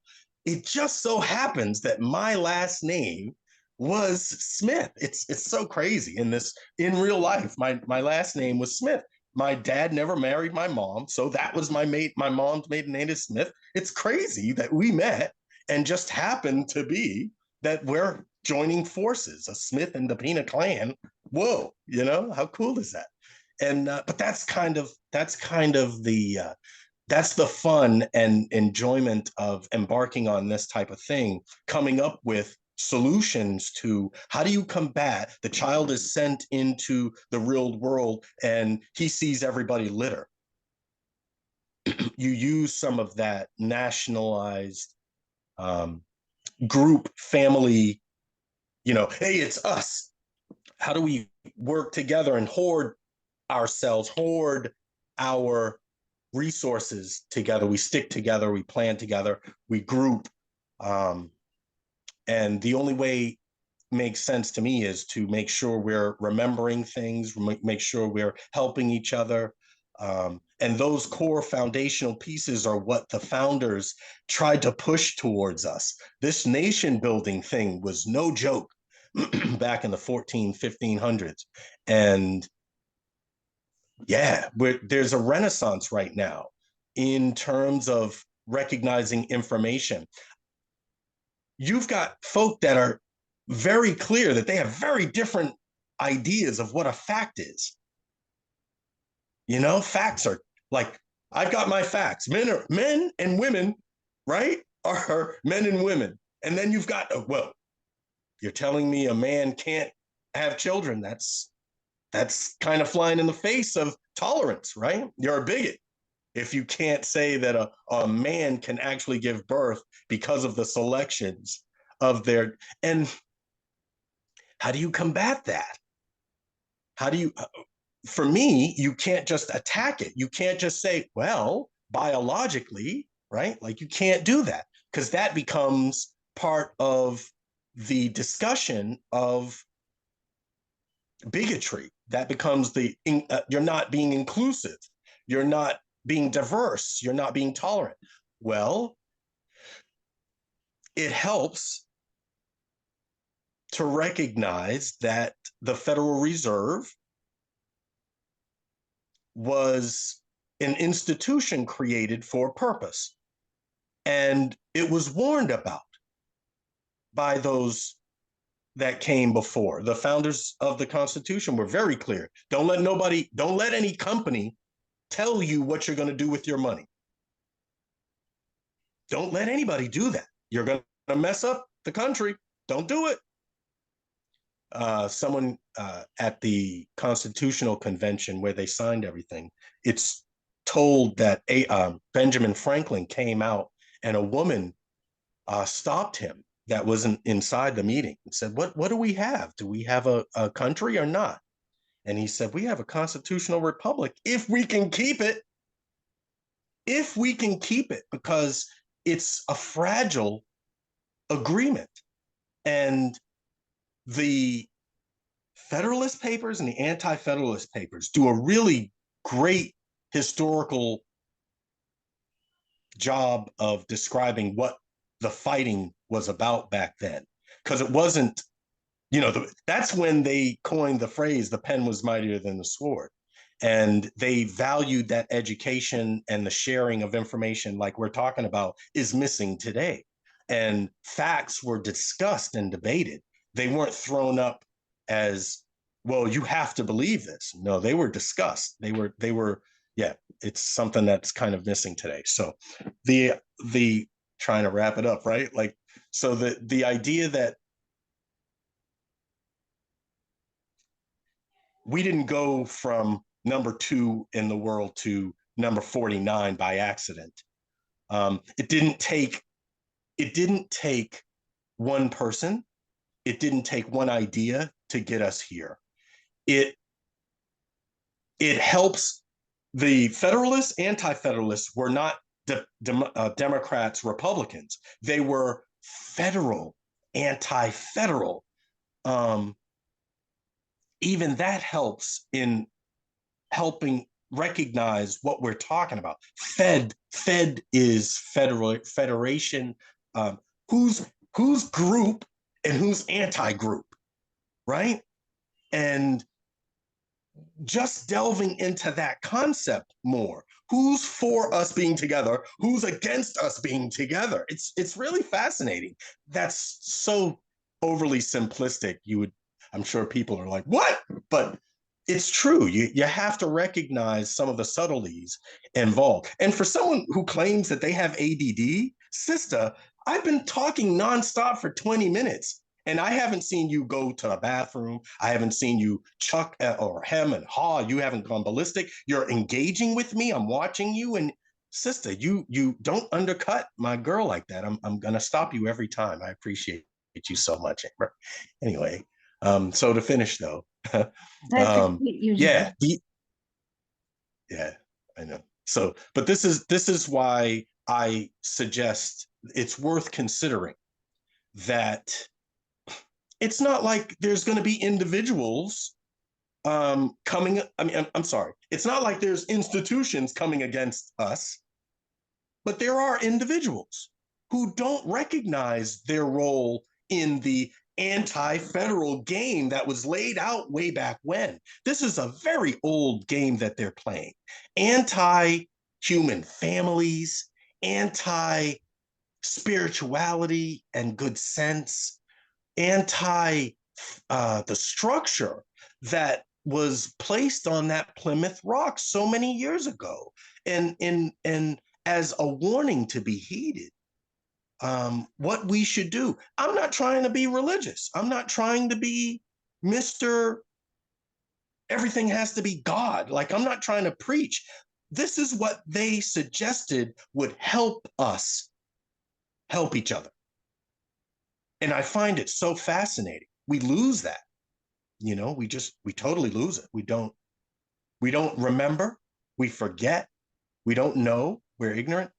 It just so happens that my last name was Smith. It's so crazy. In real life, my last name was Smith. My dad never married my mom, so that was my mom's maiden name is Smith. It's crazy that we met and just happened to be that we're joining forces, a Smith and DePina clan. Whoa, how cool is that? And but that's kind of the fun and enjoyment of embarking on this type of thing, coming up with solutions to how do you combat the child is sent into the real world and he sees everybody litter. You use some of that nationalized group family, hey, it's us. How do we work together and hoard our resources together? We stick together, we plan together, we group. And the only way makes sense to me is to make sure we're remembering things, make sure we're helping each other. And those core foundational pieces are what the founders tried to push towards us. This nation building thing was no joke back in the 1500s. And yeah, there's a renaissance right now in terms of recognizing information. You've got folk that are very clear that they have very different ideas of what a fact is. Facts are like, I've got my facts. Men and women, right? Are men and women. And then you've got, well, you're telling me a man can't have children. That's kind of flying in the face of tolerance, right? You're a bigot if you can't say that a man can actually give birth because of the selections of their. And how do you combat that? For me, you can't just attack it. You can't just say, well, biologically, right? Like, you can't do that, because that becomes part of the discussion of bigotry. That becomes you're not being inclusive. You're not being diverse. You're not being tolerant. Well, it helps to recognize that the Federal Reserve was an institution created for a purpose. And it was warned about by those that came before. The founders of the Constitution were very clear. Don't let any company tell you what you're going to do with your money. Don't let anybody do that. You're going to mess up the country. Don't do it. Someone at the Constitutional Convention where they signed everything, it's told that Benjamin Franklin came out and a woman stopped him that wasn't inside the meeting and said, what do we have? Do we have a country or not? And he said, we have a constitutional republic if we can keep it. If we can keep it, because it's a fragile agreement. And the Federalist Papers and the Anti-Federalist Papers do a really great historical job of describing what the fighting was about back then. Because it wasn't, that's when they coined the phrase, the pen was mightier than the sword. And they valued that education, and the sharing of information like we're talking about is missing today. And facts were discussed and debated. They weren't thrown up as, well, you have to believe this. No, they were discussed. Yeah, it's something that's kind of missing today. So the trying to wrap it up, right? Like, so the idea that we didn't go from number 2 in the world to number 49 by accident. It didn't take one person. It didn't take one idea to get us here. It helps. The Federalists, Anti-Federalists were not Democrats, Republicans. They were federal, anti-federal. Even that helps in helping recognize what we're talking about. Fed is federation. Who's group and who's anti-group, right? And just delving into that concept more. Who's for us being together? Who's against us being together? It's really fascinating. That's so overly simplistic. I'm sure people are like, what? But it's true. You have to recognize some of the subtleties involved. And for someone who claims that they have ADD, sister, I've been talking nonstop for 20 minutes. And I haven't seen you go to the bathroom. I haven't seen you chuck or hem and haw. You haven't gone ballistic. You're engaging with me. I'm watching you. And sister, you don't undercut my girl like that. I'm gonna stop you every time. I appreciate you so much, Amber. Anyway, so to finish though, yeah, yeah, I know. So, but this is why I suggest it's worth considering that it's not like there's going to be individuals coming. I mean, I'm sorry. It's not like there's institutions coming against us, but there are individuals who don't recognize their role in the anti-federal game that was laid out way back when. This is a very old game that they're playing. Anti-human families, anti-spirituality and good sense, anti the structure that was placed on that Plymouth Rock so many years ago, and as a warning to be heeded. What we should do. I'm not trying to be religious. I'm not trying to be Mr. Everything has to be God. Like, I'm not trying to preach. This is what they suggested would help us help each other. And I find it so fascinating. We lose that. We totally lose it. We don't remember, we forget, we don't know, we're ignorant.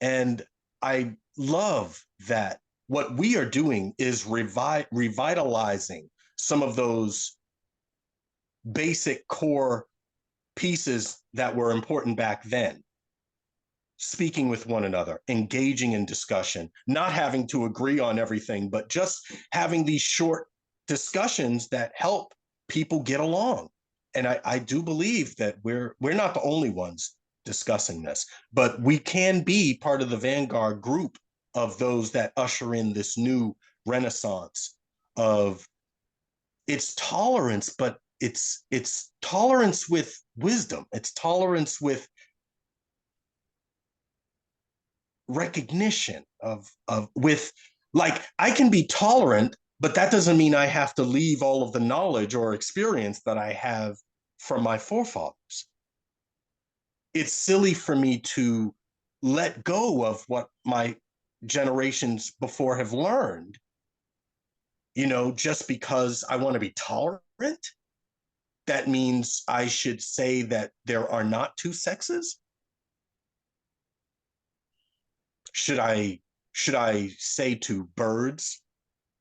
And I love that what we are doing is revitalizing some of those basic core pieces that were important back then. Speaking with one another, engaging in discussion, not having to agree on everything, but just having these short discussions that help people get along. And I do believe that we're not the only ones discussing this, but we can be part of the vanguard group of those that usher in this new renaissance of it's tolerance, but it's tolerance with wisdom. It's tolerance with recognition of with, like, I can be tolerant, but that doesn't mean I have to leave all of the knowledge or experience that I have from my forefathers. It's silly for me to let go of what my generations before have learned, just because I want to be tolerant. that means I should say that there are not two sexes? Should I say to birds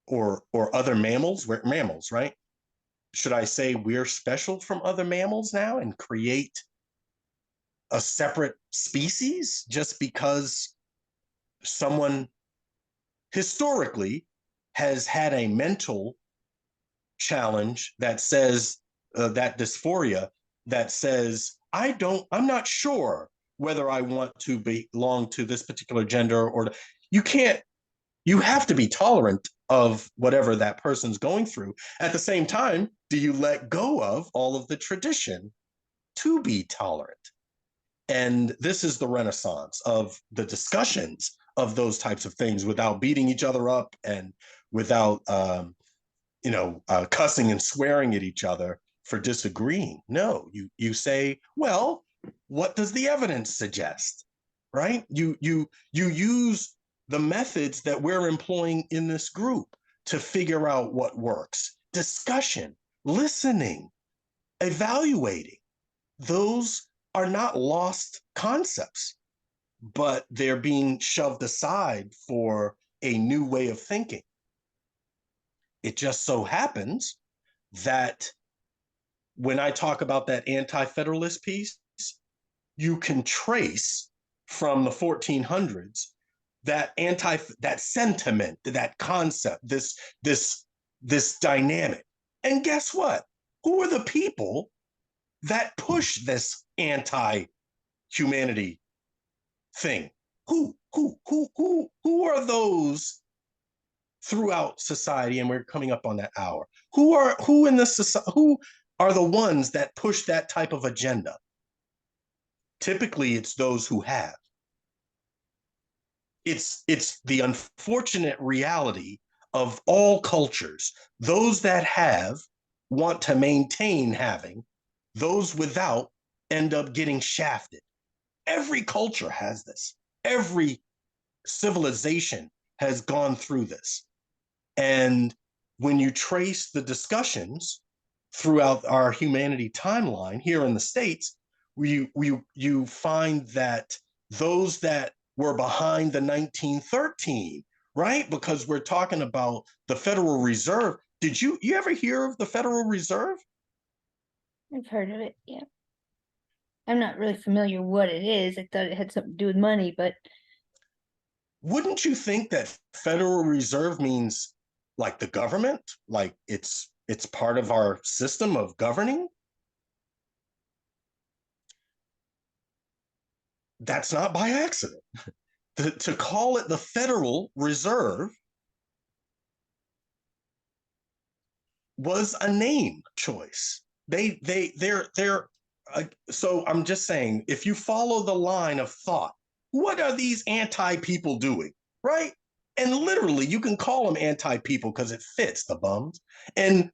or other mammals? We're mammals, right? Should I say we're special from other mammals now and create a separate species just because someone historically has had a mental challenge that says that dysphoria that says I'm not sure whether I want to belong to this particular gender or you can't you have to be tolerant of whatever that person's going through. At the same time, do you let go of all of the tradition to be tolerant? And this is the renaissance of the discussions of those types of things without beating each other up and without cussing and swearing at each other for disagreeing. No, you say, well, what does the evidence suggest? Right? You use the methods that we're employing in this group to figure out what works. Discussion, listening, evaluating. Those are not lost concepts, but they're being shoved aside for a new way of thinking. It just so happens that when I talk about that anti-federalist piece, you can trace from the 1400s that sentiment, that concept, this dynamic. And guess what? Who are the people that push this anti-humanity thing? Who are those throughout society? And we're coming up on that hour. Who are the ones that push that type of agenda? Typically, it's those who have. It's the unfortunate reality of all cultures. Those that have want to maintain having. Those without end up getting shafted. Every culture has this. Every civilization has gone through this. And when you trace the discussions throughout our humanity timeline here in the States, you find that those that were behind the 1913, right? Because we're talking about the Federal Reserve. Did you ever hear of the Federal Reserve? I've heard of it, yeah. I'm not really familiar what it is. I thought it had something to do with money, but Wouldn't you think that Federal Reserve means like the government, like it's part of our system of governing? That's not by accident. To call it the Federal Reserve was a name choice. They're so I'm just saying, if you follow the line of thought, what are these anti people doing, right? And literally, you can call them anti people because it fits the bums. And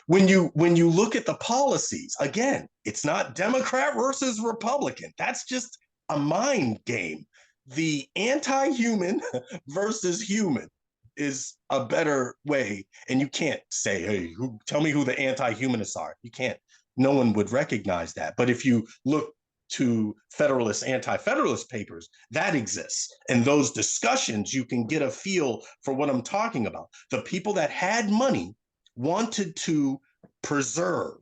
when you look at the policies, again, it's not Democrat versus Republican. That's just a mind game. The anti-human versus human is a better way. And you can't say, hey, tell me who the anti-humanists are. You can't. No one would recognize that. But if you look to Federalist, anti-Federalist papers, that exists. And those discussions, you can get a feel for what I'm talking about. The people that had money wanted to preserve.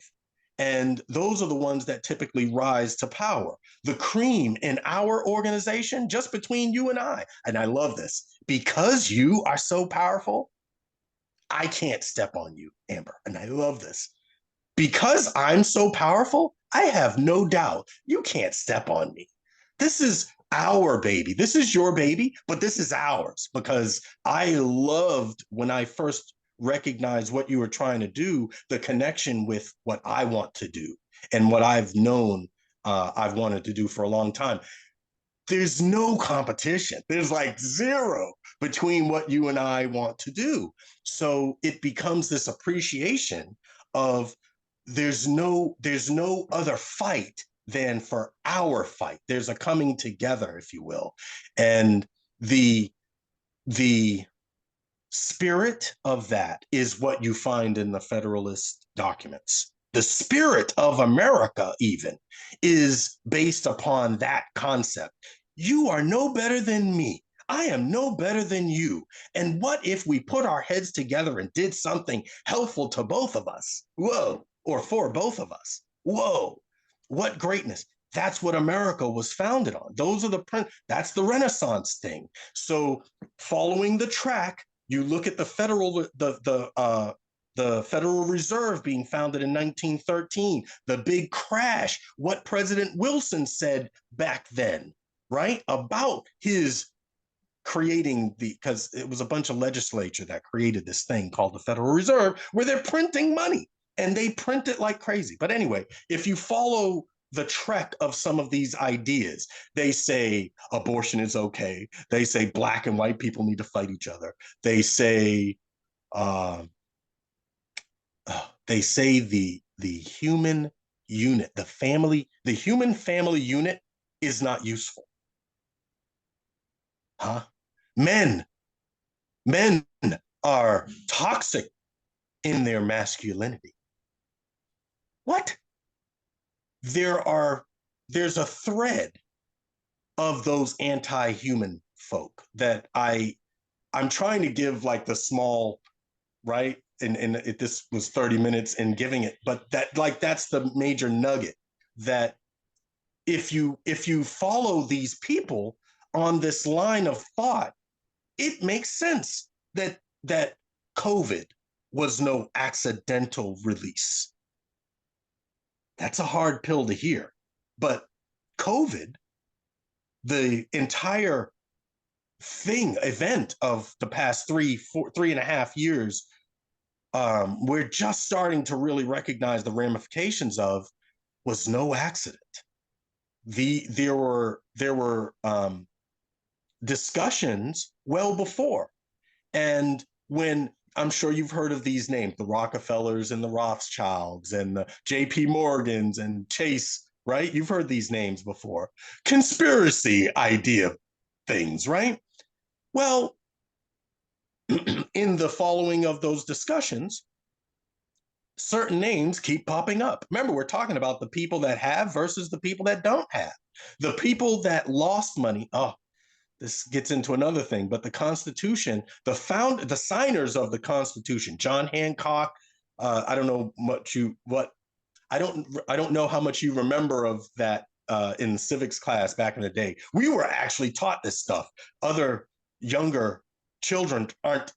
And those are the ones that typically rise to power. The cream in our organization, just between you and I love this, because you are so powerful, I can't step on you, Amber. And I love this. Because I'm so powerful, I have no doubt you can't step on me. This is our baby. This is your baby, but this is ours because I loved when I first recognized what you were trying to do, the connection with what I want to do and what I've known I've wanted to do for a long time. There's no competition. There's like zero between what you and I want to do. So it becomes this appreciation of there's no other fight than for our fight. There's a coming together, if you will. And the spirit of that is what you find in the Federalist documents. the spirit of America even is based upon that concept. You are no better than me. I am no better than you. And what if we put our heads together and did something helpful to both of us? Whoa, or for both of us. Whoa, what greatness. That's what America was founded on. Those are that's the Renaissance thing. So following the track, you look at the Federal Reserve being founded in 1913, the big crash, what President Wilson said back then, right? About his creating because it was a bunch of legislature that created this thing called the Federal Reserve, where they're printing money and they print it like crazy. But anyway, if you follow the trek of some of these ideas, they say abortion is okay. They say black and white people need to fight each other. They say, the human unit, the human family unit is not useful. Huh? Men are toxic in their masculinity. What? There's a thread of those anti-human folk that I'm trying to give like the small, right? And this was 30 minutes in giving it, but that's the major nugget, that if you follow these people on this line of thought, it makes sense that COVID was no accidental release. That's a hard pill to hear. But COVID, the entire event of the past 3.5 years, we're just starting to really recognize the ramifications of, was no accident. There were discussions well before. And when, I'm sure you've heard of these names, the Rockefellers and the Rothschilds and the JP Morgans and Chase, right? You've heard these names before. Conspiracy idea things, right? Well, in the following of those discussions, certain names keep popping up. Remember, we're talking about the people that have versus the people that don't have. The people that lost money, this gets into another thing, but the Constitution, the signers of the Constitution, John Hancock, I don't know I don't know how much you remember of that in civics class back in the day. We were actually taught this stuff. Other younger children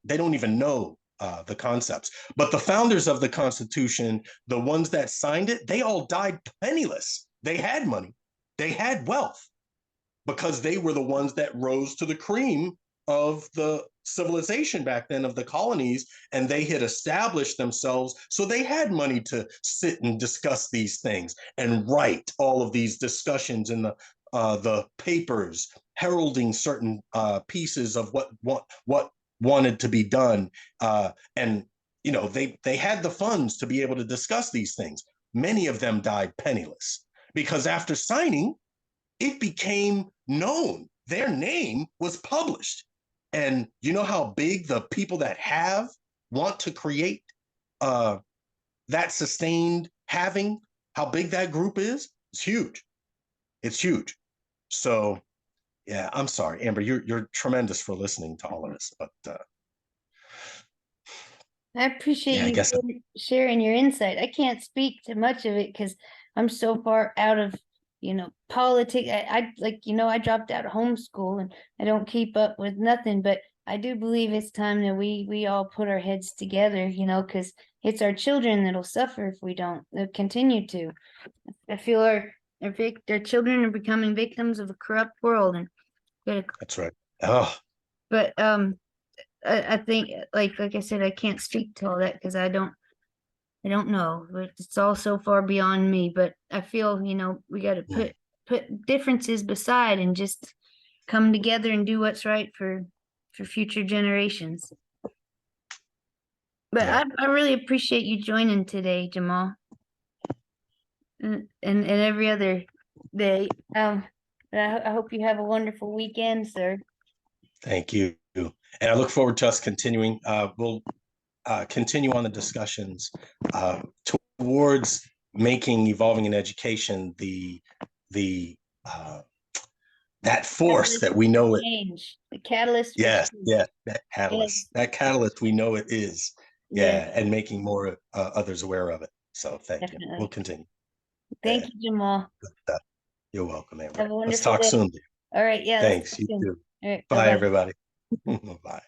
they don't even know the concepts. But the founders of the Constitution, the ones that signed it, they all died penniless. They had money, they had wealth, because they were the ones that rose to the cream of the civilization back then, of the colonies, and they had established themselves. So they had money to sit and discuss these things and write all of these discussions in the papers, heralding certain pieces of what wanted to be done. And they had the funds to be able to discuss these things. Many of them died penniless because after signing, it became known. Their name was published. And you know how big the people that have want to create that sustained having, how big that group is? It's huge. It's huge. So, yeah, I'm sorry, Amber, you're tremendous for listening to all of this, but I appreciate yeah, I you guess. sharing your insight. I can't speak to much of it because I'm so far out of, politics. I dropped out of homeschool and I don't keep up with nothing, but I do believe it's time that we all put our heads together, because it's our children that'll suffer if we don't. They'll continue to. I feel our children are becoming victims of a corrupt world, and That's right. Oh, but I think like I said, I can't speak to all that because I don't know. It's all so far beyond me. But I feel, we got to put differences beside and just come together and do what's right for future generations. But yeah. I really appreciate you joining today, Jamal, and every other day. I hope you have a wonderful weekend, sir. Thank you. And I look forward to us continuing. We'll continue on the discussions towards making evolving in education that force Catalyst that we know it. change, the catalyst for Yes, change. yeah, Yes. that catalyst we know it is. Yeah, Yeah, and making more others aware of it. So thank you. We'll definitely. continue. Thank Yeah, you, Jamal. good stuff. You're welcome, Amber. Have a Let's wonderful talk day. soon, dear. All right, yeah, let's Thanks. talk You soon. too. All right, Bye, bye-bye. everybody. Bye.